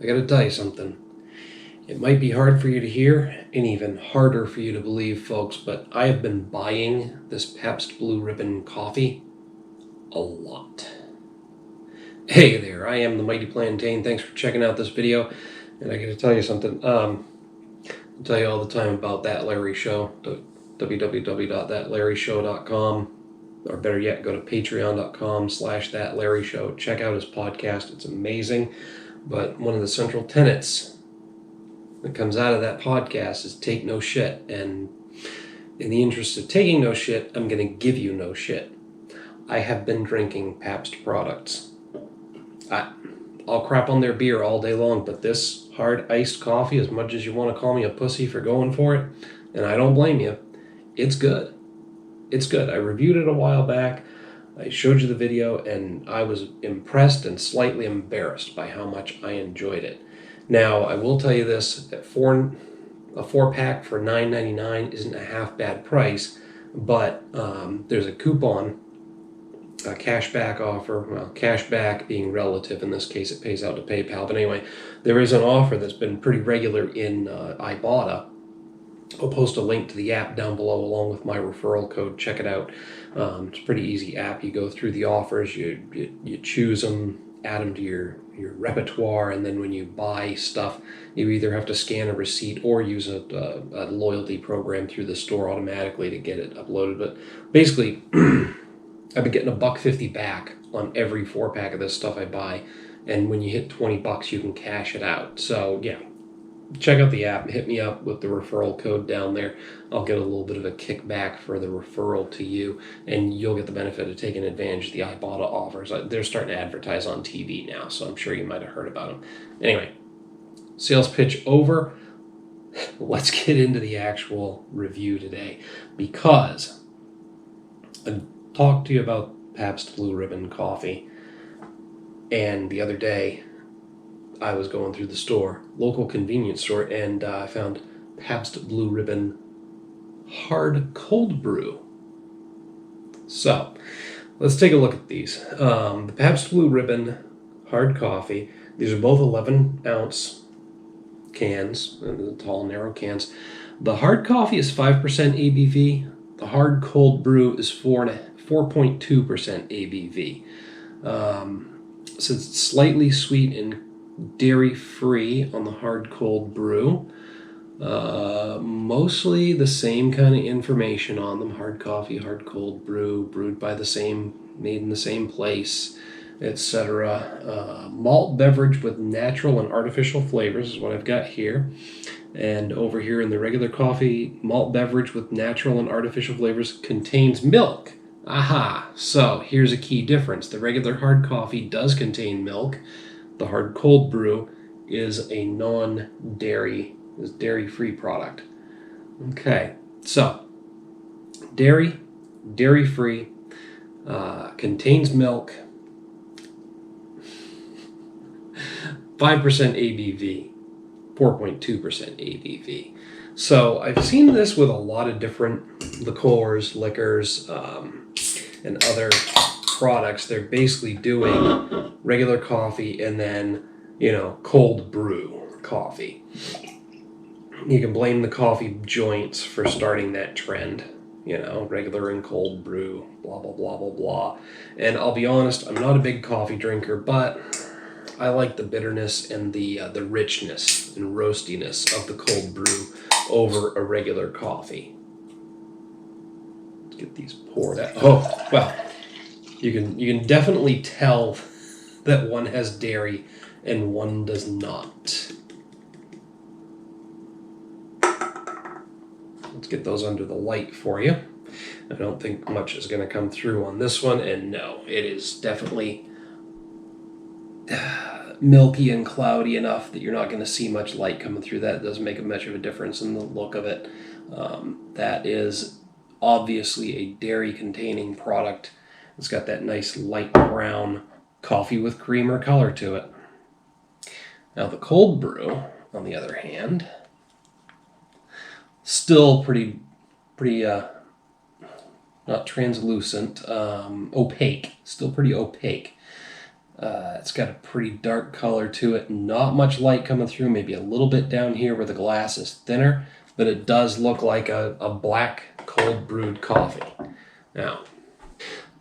I gotta tell you something. It might be hard for you to hear and even harder for you to believe, folks, but I have been buying this Pabst Blue Ribbon coffee a lot. Hey there, I am the Mighty Plantain. Thanks for checking out this video. And I gotta tell you something. I tell you all the time about That Larry Show, www.thatlarryshow.com. Or better yet, go to patreon.com/thatlarryshow. Check out his podcast. It's amazing. But one of the central tenets that comes out of that podcast is take no shit. And in the interest of taking no shit, I'm going to give you no shit. I have been drinking Pabst products. I'll crap on their beer all day long, but this hard iced coffee, as much as you want to call me a pussy for going for it, and I don't blame you, it's good. It's good. I reviewed it a while back. I showed you the video, and I was impressed and slightly embarrassed by how much I enjoyed it. Now, I will tell you this, a 4-pack for $9.99 isn't a half bad price, but there's a coupon, a cashback offer. Well, cashback being relative, in this case it pays out to PayPal, but anyway, there is an offer that's been pretty regular in Ibotta. I'll post a link to the app down below along with my referral code. Check it out. It's a pretty easy app. You go through the offers, you choose them, add them to your repertoire, and then when you buy stuff, you either have to scan a receipt or use a loyalty program through the store automatically to get it uploaded. But basically, I've been getting $1.50 back on every 4-pack of this stuff I buy, and when you hit $20, you can cash it out. So yeah. Check out the app, hit me up with the referral code down there. I'll get a little bit of a kickback for the referral to you, and you'll get the benefit of taking advantage of the Ibotta offers. They're starting to advertise on TV now, so I'm sure you might have heard about them. Anyway, sales pitch over. Let's get into the actual review today, because I talked to you about Pabst Blue Ribbon coffee, and the other day I was going through the store, local convenience store, and I found Pabst Blue Ribbon hard cold brew. So let's take a look at these. The Pabst Blue Ribbon hard coffee, these are both 11-ounce cans, the tall, narrow cans. The hard coffee is 5% ABV. The hard cold brew is 4.2% ABV. So it's slightly sweet and dairy-free on the hard cold brew. Mostly the same kind of information on them. Hard coffee, hard cold brew, brewed by the same, made in the same place, etc. Malt beverage with natural and artificial flavors is what I've got here. And over here in the regular coffee, malt beverage with natural and artificial flavors contains milk. Aha! So here's a key difference. The regular hard coffee does contain milk. The hard cold brew is a non-dairy, is dairy-free product. Okay, so dairy-free, contains milk, 5% ABV, 4.2% ABV. So I've seen this with a lot of different liqueurs, liquors, and other products. They're basically doing regular coffee and then, cold brew coffee. You can blame the coffee joints for starting that trend, regular and cold brew, blah, blah, blah, blah, blah. And I'll be honest, I'm not a big coffee drinker, but I like the bitterness and the richness and roastiness of the cold brew over a regular coffee. Let's get these poured out. Oh, well, you can definitely tell that one has dairy and one does not. Let's get those under the light for you. I don't think much is going to come through on this one, and no, it is definitely milky and cloudy enough that you're not going to see much light coming through that. It doesn't make much of a difference in the look of it. That is obviously a dairy-containing product. It's got that nice light brown coffee with creamer color to it. Now the cold brew, on the other hand, still pretty not translucent, opaque. Still pretty opaque. It's got a pretty dark color to it. Not much light coming through, maybe a little bit down here where the glass is thinner, but it does look like a black cold brewed coffee. Now,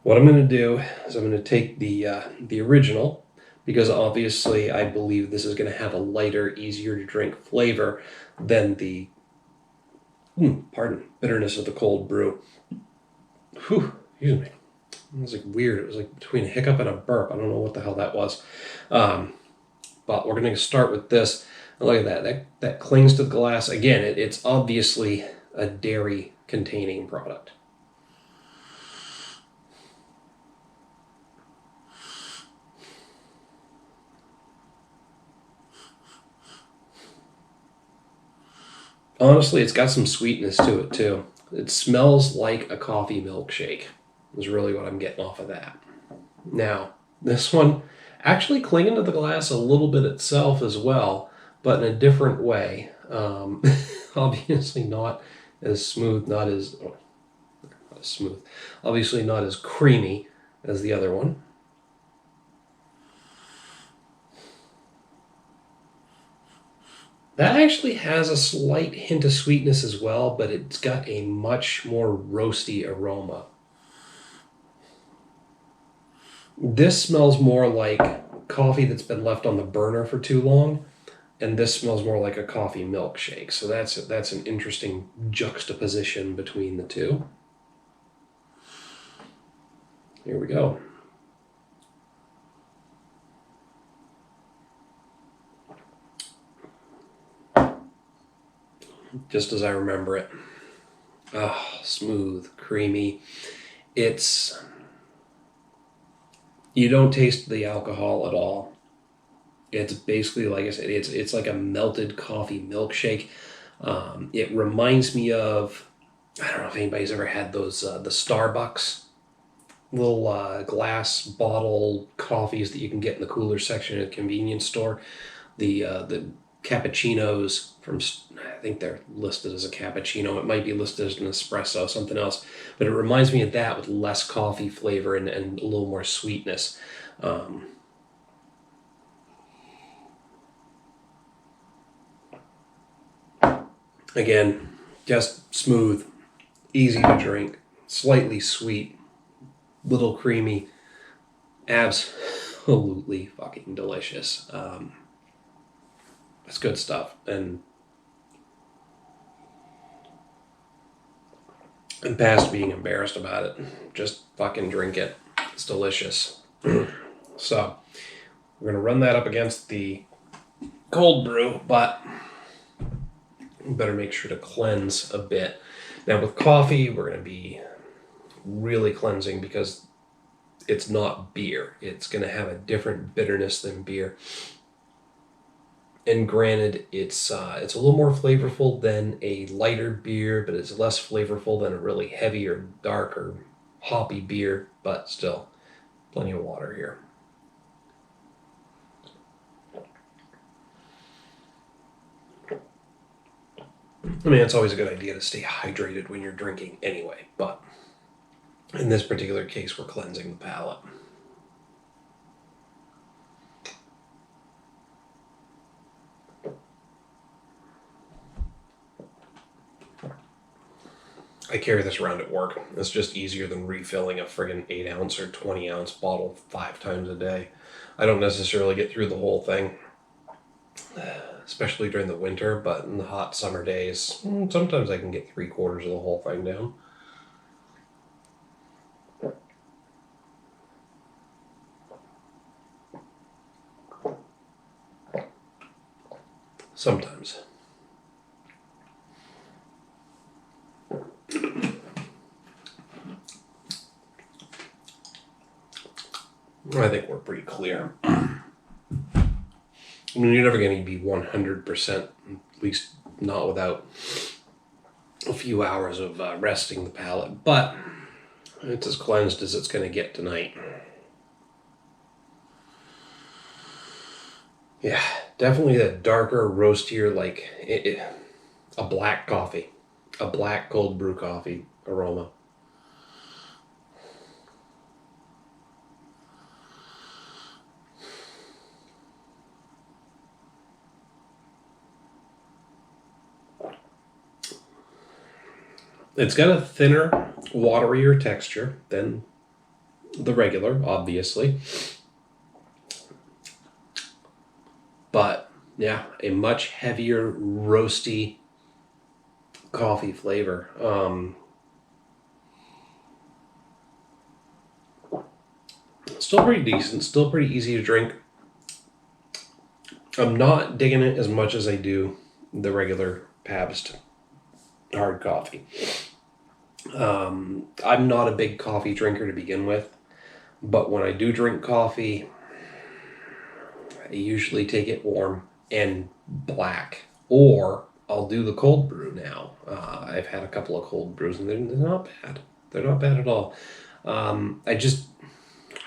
what I'm going to do is I'm going to take the original, because obviously I believe this is going to have a lighter, easier to drink flavor than the bitterness of the cold brew. Whew, excuse me. It was like weird. It was like between a hiccup and a burp. I don't know what the hell that was. But we're going to start with this. Look at that. That clings to the glass. Again, it's obviously a dairy-containing product. Honestly, it's got some sweetness to it, too. It smells like a coffee milkshake, is really what I'm getting off of that. Now, this one actually clinging to the glass a little bit itself as well, but in a different way. Obviously not as smooth, not as smooth. Obviously not as creamy as the other one. That actually has a slight hint of sweetness as well, but it's got a much more roasty aroma. This smells more like coffee that's been left on the burner for too long, and this smells more like a coffee milkshake. So that's an interesting juxtaposition between the two. Here we go. Just as I remember it. Oh, smooth, creamy. You don't taste the alcohol at all. It's basically, like I said, it's like a melted coffee milkshake. It reminds me of, I don't know if anybody's ever had those, the Starbucks little glass bottle coffees that you can get in the cooler section at a convenience store. The cappuccinos from, I think they're listed as a cappuccino. It might be listed as an espresso, something else. But it reminds me of that with less coffee flavor and a little more sweetness. Again, just smooth, easy to drink, slightly sweet, little creamy, absolutely fucking delicious. It's good stuff, and I'm past being embarrassed about it. Just fucking drink it. It's delicious. So, we're gonna run that up against the cold brew, but we better make sure to cleanse a bit. Now with coffee, we're gonna be really cleansing because it's not beer. It's gonna have a different bitterness than beer. And granted, it's a little more flavorful than a lighter beer, but it's less flavorful than a really heavy or dark or hoppy beer, but still, plenty of water here. I mean, it's always a good idea to stay hydrated when you're drinking anyway, but in this particular case, we're cleansing the palate. I carry this around at work. It's just easier than refilling a friggin' 8-ounce or 20-ounce bottle 5 times a day. I don't necessarily get through the whole thing, especially during the winter, but in the hot summer days, sometimes I can get 3/4 of the whole thing down. Sometimes. I think we're pretty clear. I mean, you're never going to be 100%, at least not without a few hours of resting the palate, but it's as cleansed as it's going to get tonight. Yeah, definitely a darker, roastier, like a black coffee, a black cold brew coffee aroma. It's got a thinner, waterier texture than the regular, obviously. But yeah, a much heavier, roasty coffee flavor. Still pretty decent, still pretty easy to drink. I'm not digging it as much as I do the regular Pabst hard coffee. I'm not a big coffee drinker to begin with, but when I do drink coffee, I usually take it warm and black, or I'll do the cold brew now. I've had a couple of cold brews and they're not bad. They're not bad at all.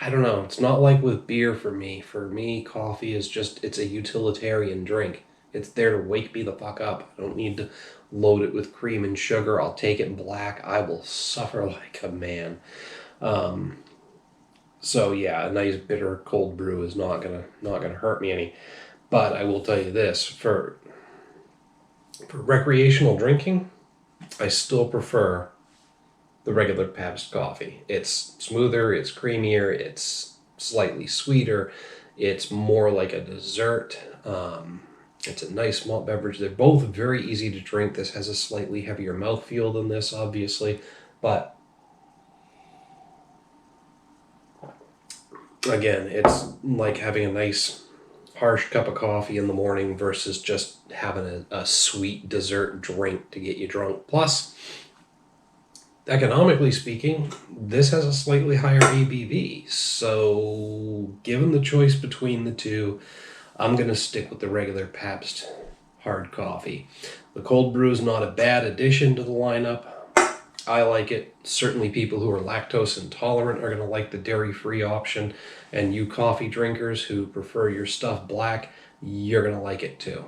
I don't know. It's not like with beer for me. For me, coffee is just, it's a utilitarian drink. It's there to wake me the fuck up. I don't need to load it with cream and sugar. I'll take it black. I will suffer like a man. So yeah, a nice bitter cold brew is not gonna hurt me any. But I will tell you this, for recreational drinking, I still prefer the regular Pabst coffee. It's smoother, it's creamier, it's slightly sweeter, it's more like a dessert. It's a nice malt beverage. They're both very easy to drink. This has a slightly heavier mouthfeel than this, obviously, but again, it's like having a nice harsh cup of coffee in the morning versus just having a sweet dessert drink to get you drunk. Plus, economically speaking, this has a slightly higher ABV. So, given the choice between the two, I'm going to stick with the regular Pabst hard coffee. The cold brew is not a bad addition to the lineup. I like it. Certainly people who are lactose intolerant are going to like the dairy-free option. And you coffee drinkers who prefer your stuff black, you're going to like it too.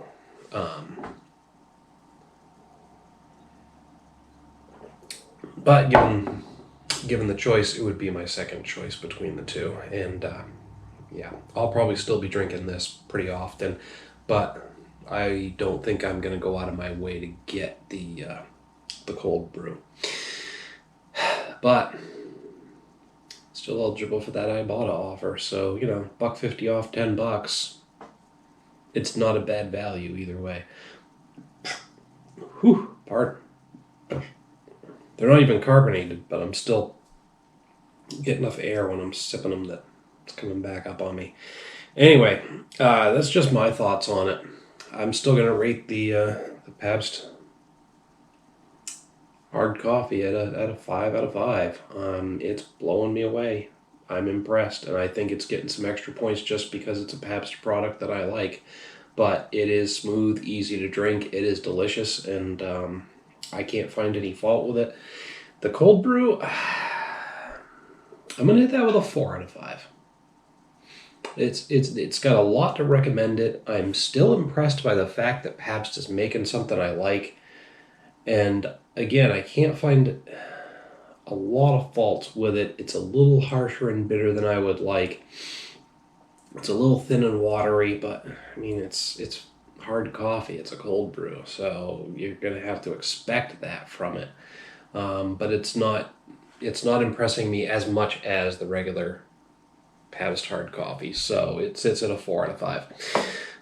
But given the choice, it would be my second choice between the two. And yeah, I'll probably still be drinking this pretty often. But I don't think I'm going to go out of my way to get the cold brew. But still eligible for that Ibotta offer. So, $1.50 off, $10. It's not a bad value either way. Whew, pardon. They're not even carbonated, but I'm still getting enough air when I'm sipping them that it's coming back up on me. Anyway, that's just my thoughts on it. I'm still going to rate the Pabst hard coffee at a 5 out of 5. It's blowing me away. I'm impressed, and I think it's getting some extra points just because it's a Pabst product that I like. But it is smooth, easy to drink. It is delicious, and I can't find any fault with it. The cold brew, I'm gonna hit that with a 4 out of 5. It's got a lot to recommend it. I'm still impressed by the fact that Pabst is making something I like. And again, I can't find a lot of faults with it. It's a little harsher and bitter than I would like. It's a little thin and watery, but I mean, it's hard coffee. It's a cold brew, so you're gonna have to expect that from it. But it's not impressing me as much as the regular Pabst hard coffee. So it sits at a 4 out of 5.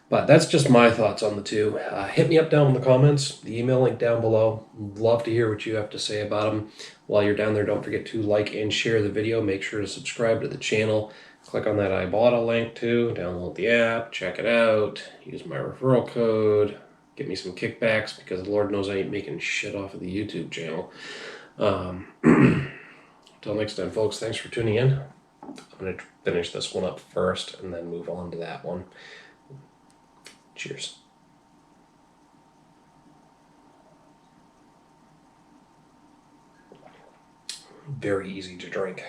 But that's just my thoughts on the two. Hit me up down in the comments. The email link down below. Love to hear what you have to say about them. While you're down there, don't forget to like and share the video. Make sure to subscribe to the channel. Click on that Ibotta link too. Download the app. Check it out. Use my referral code. Get me some kickbacks because Lord knows I ain't making shit off of the YouTube channel. Until next time, folks, thanks for tuning in. I'm going to finish this one up first and then move on to that one. Cheers. Very easy to drink.